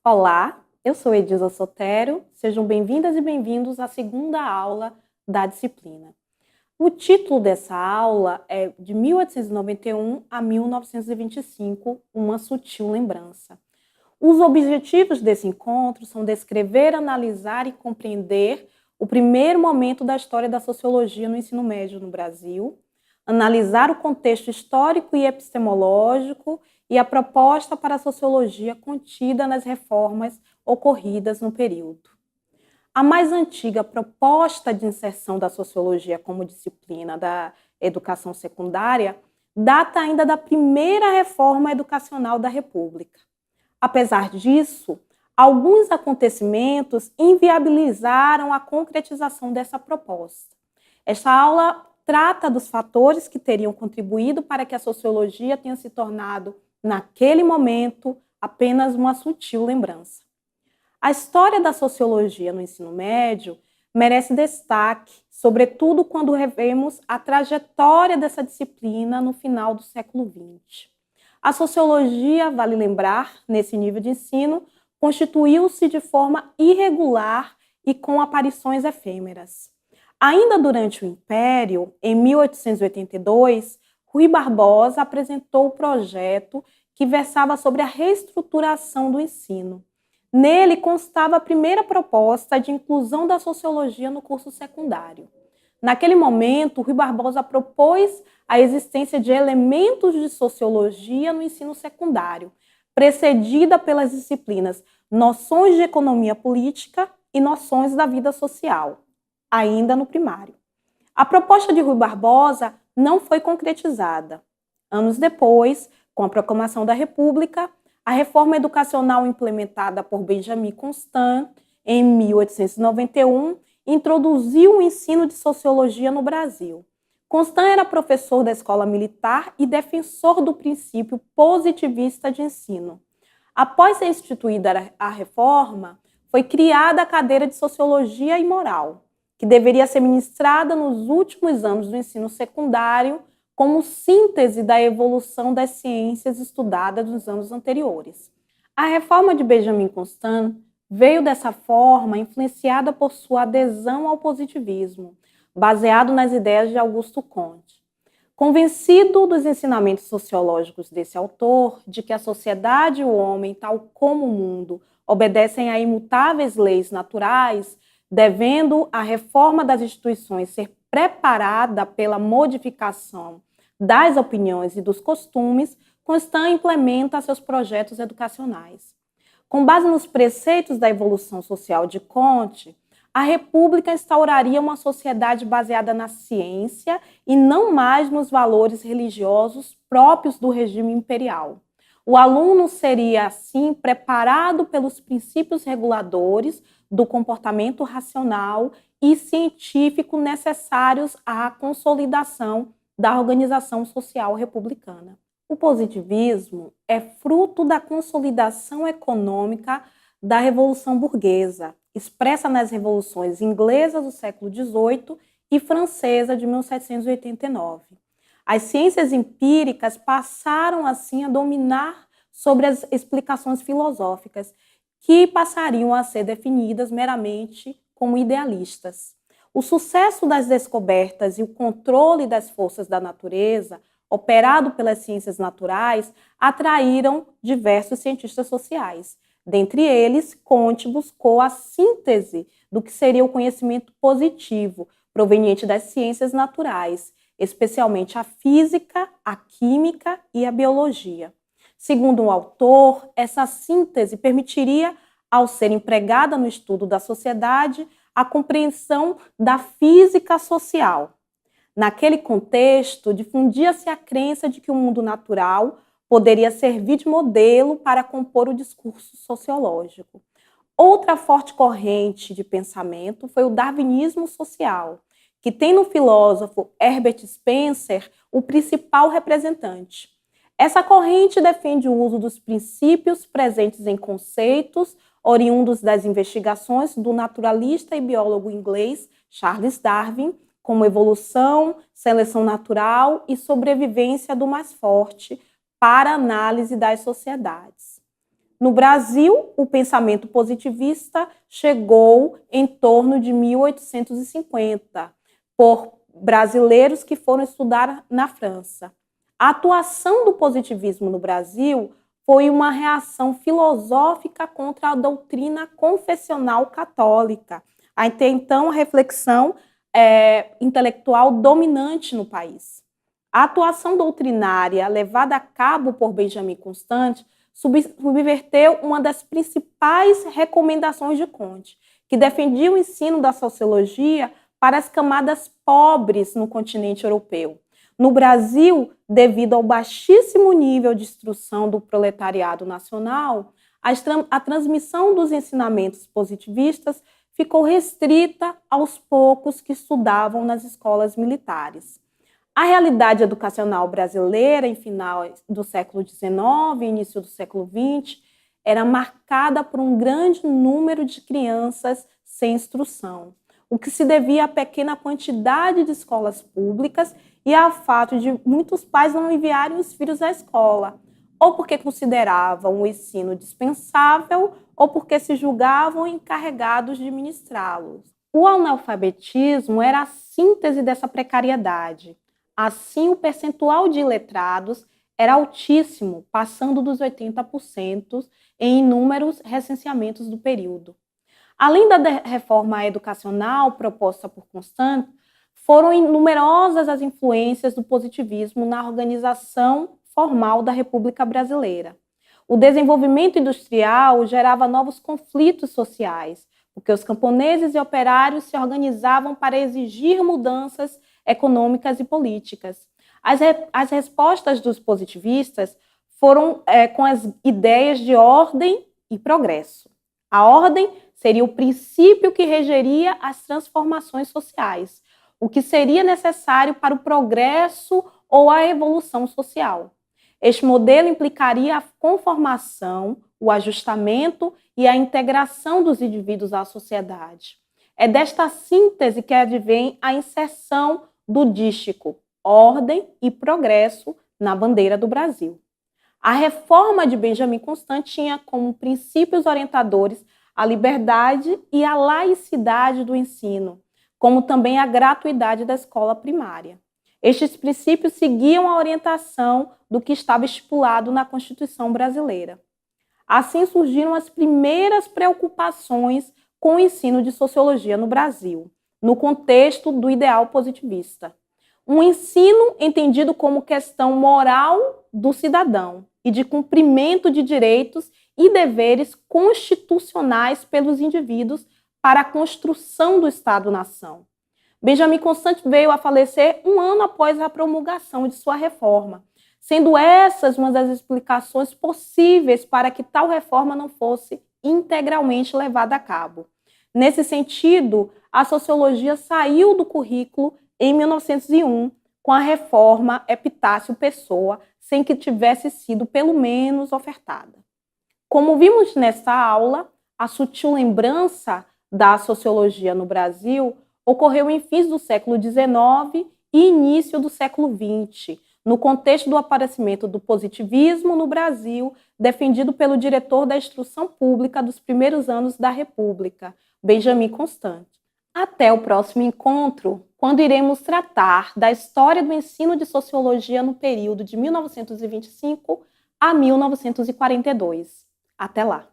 Olá, eu sou Edilza Sotero, sejam bem-vindas e bem-vindos à segunda aula da disciplina. O título dessa aula é de 1891 a 1925, uma sutil lembrança. Os objetivos desse encontro são descrever, analisar e compreender o primeiro momento da história da sociologia no ensino médio no Brasil, analisar o contexto histórico e epistemológico e a proposta para a sociologia contida nas reformas ocorridas no período. A mais antiga proposta de inserção da sociologia como disciplina da educação secundária data ainda da primeira reforma educacional da República. Apesar disso, alguns acontecimentos inviabilizaram a concretização dessa proposta. Esta aula trata dos fatores que teriam contribuído para que a sociologia tenha se tornado, naquele momento, apenas uma sutil lembrança. A história da sociologia no ensino médio merece destaque, sobretudo quando revemos a trajetória dessa disciplina no final do século XX. A sociologia, vale lembrar, nesse nível de ensino, constituiu-se de forma irregular e com aparições efêmeras. Ainda durante o Império, em 1882, Rui Barbosa apresentou o projeto que versava sobre a reestruturação do ensino. Nele constava a primeira proposta de inclusão da sociologia no curso secundário. Naquele momento, Rui Barbosa propôs a existência de elementos de sociologia no ensino secundário, precedida pelas disciplinas noções de economia política e noções da vida social, ainda no primário. A proposta de Rui Barbosa não foi concretizada. Anos depois, com a proclamação da República, a reforma educacional implementada por Benjamin Constant, em 1891, introduziu o ensino de sociologia no Brasil. Constant era professor da escola militar e defensor do princípio positivista de ensino. Após ser instituída a reforma, foi criada a cadeira de Sociologia e Moral, que deveria ser ministrada nos últimos anos do ensino secundário como síntese da evolução das ciências estudadas nos anos anteriores. A reforma de Benjamin Constant veio dessa forma influenciada por sua adesão ao positivismo, baseado nas ideias de Augusto Comte. Convencido dos ensinamentos sociológicos desse autor, de que a sociedade e o homem, tal como o mundo, obedecem a imutáveis leis naturais, devendo a reforma das instituições ser preparada pela modificação das opiniões e dos costumes, Constant implementa seus projetos educacionais. Com base nos preceitos da evolução social de Comte, a República instauraria uma sociedade baseada na ciência e não mais nos valores religiosos próprios do regime imperial. O aluno seria, assim, preparado pelos princípios reguladores do comportamento racional e científico necessários à consolidação da organização social republicana. O positivismo é fruto da consolidação econômica da Revolução Burguesa, expressa nas revoluções inglesa do século XVIII e francesa de 1789. As ciências empíricas passaram, assim, a dominar sobre as explicações filosóficas, que passariam a ser definidas meramente como idealistas. O sucesso das descobertas e o controle das forças da natureza, operado pelas ciências naturais, atraíram diversos cientistas sociais. Dentre eles, Comte buscou a síntese do que seria o conhecimento positivo, proveniente das ciências naturais, especialmente a física, a química e a biologia. Segundo o autor, essa síntese permitiria, ao ser empregada no estudo da sociedade, a compreensão da física social. Naquele contexto, difundia-se a crença de que o mundo natural poderia servir de modelo para compor o discurso sociológico. Outra forte corrente de pensamento foi o darwinismo social, que tem no filósofo Herbert Spencer o principal representante. Essa corrente defende o uso dos princípios presentes em conceitos oriundos das investigações do naturalista e biólogo inglês Charles Darwin, como evolução, seleção natural e sobrevivência do mais forte, para análise das sociedades. No Brasil, o pensamento positivista chegou em torno de 1850, por brasileiros que foram estudar na França. A atuação do positivismo no Brasil foi uma reação filosófica contra a doutrina confessional católica, até então a reflexão intelectual dominante no país. A atuação doutrinária levada a cabo por Benjamin Constant subverteu uma das principais recomendações de Comte, que defendia o ensino da sociologia para as camadas pobres no continente europeu. No Brasil, devido ao baixíssimo nível de instrução do proletariado nacional, a transmissão dos ensinamentos positivistas ficou restrita aos poucos que estudavam nas escolas militares. A realidade educacional brasileira, em final do século XIX e início do século XX, era marcada por um grande número de crianças sem instrução, o que se devia à pequena quantidade de escolas públicas e ao fato de muitos pais não enviarem os filhos à escola, ou porque consideravam o ensino dispensável, ou porque se julgavam encarregados de ministrá-los. O analfabetismo era a síntese dessa precariedade. Assim, o percentual de iletrados era altíssimo, passando dos 80% em inúmeros recenseamentos do período. Além da reforma educacional proposta por Constant, foram numerosas as influências do positivismo na organização formal da República Brasileira. O desenvolvimento industrial gerava novos conflitos sociais, porque os camponeses e operários se organizavam para exigir mudanças econômicas e políticas. As respostas dos positivistas foram com as ideias de ordem e progresso. A ordem seria o princípio que regeria as transformações sociais, o que seria necessário para o progresso ou a evolução social. Este modelo implicaria a conformação, o ajustamento e a integração dos indivíduos à sociedade. É desta síntese que advém a inserção do dístico ordem e progresso na bandeira do Brasil. A reforma de Benjamin Constant tinha como princípios orientadores a liberdade e a laicidade do ensino, como também a gratuidade da escola primária. Estes princípios seguiam a orientação do que estava estipulado na Constituição brasileira. Assim surgiram as primeiras preocupações com o ensino de sociologia no Brasil, no contexto do ideal positivista. Um ensino entendido como questão moral do cidadão e de cumprimento de direitos e deveres constitucionais pelos indivíduos para a construção do Estado-nação. Benjamin Constant veio a falecer um ano após a promulgação de sua reforma, sendo essas uma das explicações possíveis para que tal reforma não fosse integralmente levada a cabo. Nesse sentido, a sociologia saiu do currículo em 1901 com a reforma Epitácio Pessoa, sem que tivesse sido pelo menos ofertada. Como vimos nesta aula, a sutil lembrança da sociologia no Brasil ocorreu em fins do século XIX e início do século XX, no contexto do aparecimento do positivismo no Brasil, defendido pelo diretor da instrução pública dos primeiros anos da República, Benjamin Constant. Até o próximo encontro, quando iremos tratar da história do ensino de sociologia no período de 1925 a 1942. Até lá!